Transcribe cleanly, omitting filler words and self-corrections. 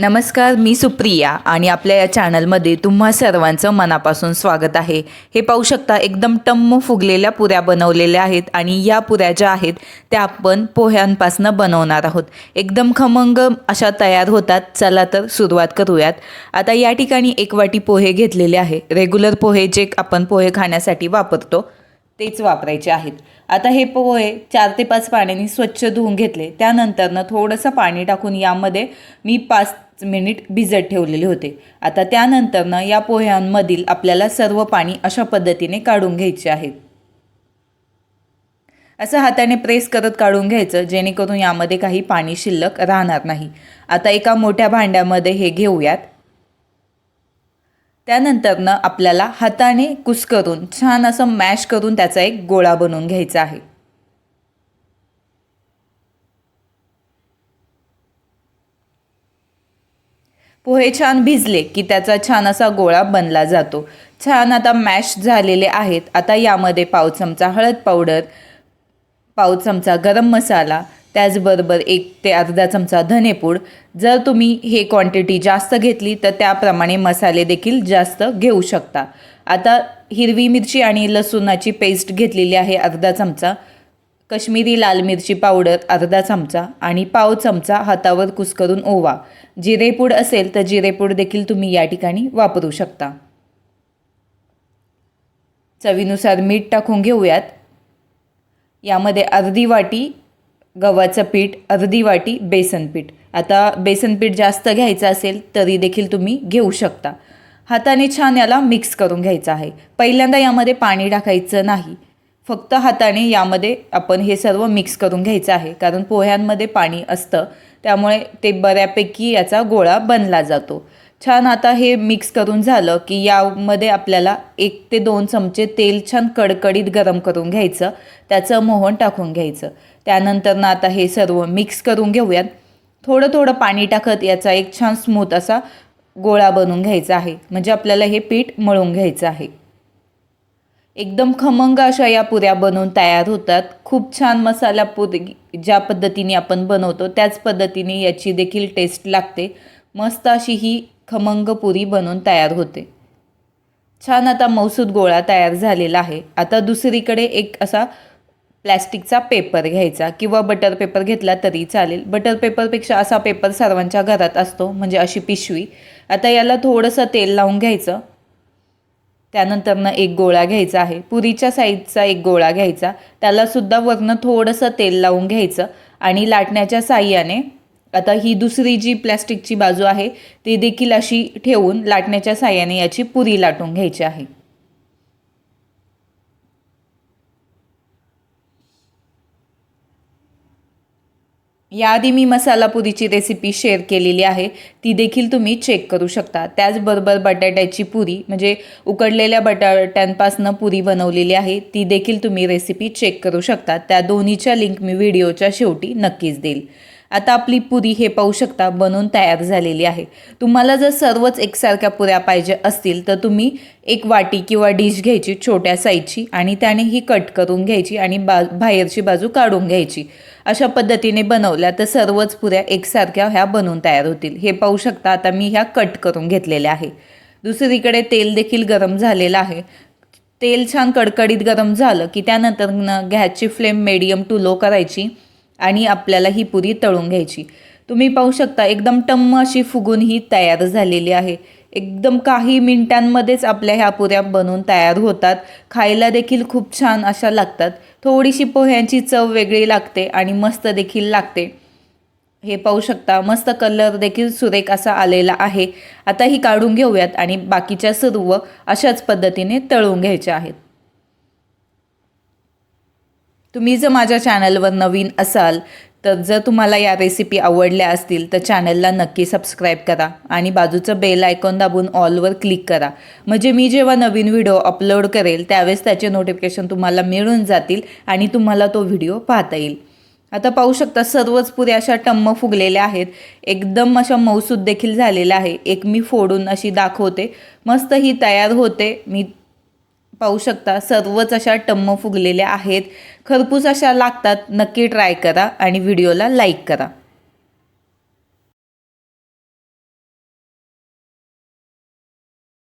नमस्कार, मी सुप्रिया आणि आपल्या या चॅनलमध्ये तुम्हा सर्वांचं मनापासून स्वागत आहे। हे पाहू शकता एकदम टम्म फुगलेल्या पुऱ्या बनवलेल्या आहेत आणि या पुऱ्या ज्या आहेत त्या आपण पोह्यांपासून बनवणार आहोत। एकदम खमंग अशा तयार होतात। चला तर सुरुवात करूयात। आता या ठिकाणी एक वाटी पोहे घेतलेले आहे। रेग्युलर पोहे जे आपण पोहे खाण्यासाठी वापरतो तेच वापरायचे आहेत। आता हे पोहे 4 ते 5 पाण्याने स्वच्छ धुवून घेतले। त्यानंतर थोडंसं पाणी टाकून यामध्ये मी 5 मिनिट भिजत ठेवलेले होते। आता त्यानंतर या पोह्यांमधील आपल्याला सर्व पाणी अशा पद्धतीने काढून घ्यायचे आहे। असं हाताने प्रेस करत काढून घ्यायचं जेणेकरून यामध्ये काही पाणी शिल्लक राहणार नाही। आता एका मोठ्या भांड्यामध्ये हे घेऊयात। त्यानंतर आपल्याला हाताने कुस्करून छान असं मॅश करून त्याचा एक गोळा बनवून घ्यायचा आहे। पोहे छान भिजले की त्याचा छान असा गोळा बनला जातो। छान आता मॅश झालेले आहेत। आता यामध्ये पाव चमचा हळद पावडर, पाव चमचा गरम मसाला, त्याचबरोबर 1 ते अर्धा चमचा धनेपूड। जर तुम्ही हे क्वांटिटी जास्त घेतली तर त्याप्रमाणे मसाले देखील जास्त घेऊ शकता। आता हिरवी मिरची आणि लसूणाची पेस्ट घेतलेली आहे अर्धा चमचा, कश्मीरी लाल मिरची पावडर अर्धा चमचा आणि पाव चमचा हातावर कुस्करून ओवा। जिरेपूड असेल तर जिरेपूड देखील तुम्ही या ठिकाणी वापरू शकता। चवीनुसार मीठ टाकून घेऊयात। यामध्ये अर्धी वाटी गव्हाचं पीठ, अर्धी वाटी बेसन पीठ। आता बेसन पीठ जास्त घ्यायचं असेल तरी देखील तुम्ही घेऊ शकता। हाताने छान याला मिक्स करून घ्यायचं आहे। पहिल्यांदा यामध्ये पाणी टाकायचं नाही, फक्त हाताने यामध्ये आपण हे सर्व मिक्स करून घ्यायचं आहे। कारण पोह्यांमध्ये पाणी असतं त्यामुळे ते बऱ्यापैकी याचा गोळा बनला जातो। छान आता हे मिक्स करून झालं की यामध्ये आपल्याला 1 ते 2 चमचे तेल छान कडकडीत गरम करून घ्यायचं, त्याचं मोहन टाकून घ्यायचं। त्यानंतर आता हे सर्व मिक्स करून घेऊयात। थोडं थोडं पाणी टाकत याचा एक छान स्मूथ असा गोळा बनवून घ्यायचा आहे, म्हणजे आपल्याला हे पीठ मळून घ्यायचं आहे। एकदम खमंग अशा या पुऱ्या बनवून तयार होतात। खूप छान मसाला पुरी ज्या पद्धतीने आपण बनवतो त्याच पद्धतीने याची देखील टेस्ट लागते। मस्त अशी ही खमंग पुरी बनवून तयार होते। छान आता मौसूद गोळा तयार झालेला आहे। आता दुसरीकडे एक असा प्लॅस्टिकचा पेपर घ्यायचा किंवा बटर पेपर घेतला तरी चालेल। बटर पेपरपेक्षा असा पेपर सर्वांच्या घरात असतो, म्हणजे अशी पिशवी। आता याला थोडंसं तेल लावून घ्यायचं। त्यानंतर एक गोळा घ्यायचा आहे, पुरीच्या साईजचा एक गोळा घ्यायचा। त्याला सुद्धा वरनं थोडंसं तेल लावून घ्यायचं आणि लाटण्याच्या साहाय्याने आता ही दुसरी जी प्लॅस्टिकची बाजू आहे ती देखील अशी ठेवून लाटण्याच्या साहाय्याने याची पुरी लाटून घ्यायची आहे। याआधी मी मसाला पुरीची रेसिपी शेअर केलेली आहे, ती देखील तुम्ही चेक करू शकता। त्याचबरोबर बटाट्याची पुरी म्हणजे उकडलेल्या बटाट्यांपासून पुरी बनवलेली आहे, ती देखील तुम्ही रेसिपी चेक करू शकता। त्या दोन्हीच्या लिंक मी व्हिडिओच्या शेवटी नक्कीच देईल। आता आपली पुरी हे पाहू शकता बनवून तयार झालेली आहे। तुम्हाला जर सर्वच एकसारख्या पुऱ्या पाहिजे असतील तर तुम्ही एक वाटी किंवा डिश घ्यायची छोट्या साईजची आणि त्याने ही कट करून घ्यायची आणि बाहेरची बाजू काढून घ्यायची। अशा पद्धतीने बनवल्या तर सर्वच पुऱ्या एकसारख्या ह्या बनवून तयार होतील। हे पाहू शकता आता मी ह्या कट करून घेतलेल्या आहे। दुसरीकडे तेल देखील गरम झालेलं आहे। तेल छान कडकडीत गरम झालं की त्यानंतर गॅसची फ्लेम मीडियम टू लो करायची आणि आपल्याला ही पुरी तळून घ्यायची। तुम्ही पाहू शकता एकदम टम्म अशी फुगून ही तयार झालेली आहे। एकदम काही मिनिटांमध्येच आपल्या ह्या पुऱ्या बनवून तयार होतात। खायला देखील खूप छान अशा लागतात। थोडीशी पोह्यांची चव वेगळी लागते आणि मस्त देखील लागते। हे पाहू शकता मस्त कलर देखील सुरेख असा आलेला आहे। आता ही काढून घेऊयात आणि बाकीच्या सर्व अशाच पद्धतीने तळून घ्यायच्या आहेत। तुम्ही जर माझ्या चॅनलवर नवीन असाल तर जर तुम्हाला या रेसिपी आवडल्या असतील तर चॅनलला नक्की सबस्क्राईब करा आणि बाजूचं बेल आयकॉन दाबून ऑलवर क्लिक करा, म्हणजे मी जेव्हा नवीन व्हिडिओ अपलोड करेल त्यावेळेस त्याचे नोटिफिकेशन तुम्हाला मिळून जातील आणि तुम्हाला तो व्हिडिओ पाहता येईल। आता पाहू शकता सर्वच पुऱ्या अशा टम्म फुगलेल्या आहेत। एकदम अशा मौसूद देखील झालेल्या आहे। एक मी फोडून अशी दाखवते, मस्त ही तयार होते। मी पाहू शकता सर्वच अशा टम्म फुगलेल्या आहेत। खरपूस अशा लागतात। नक्की ट्राय करा आणि व्हिडिओला लाईक करा।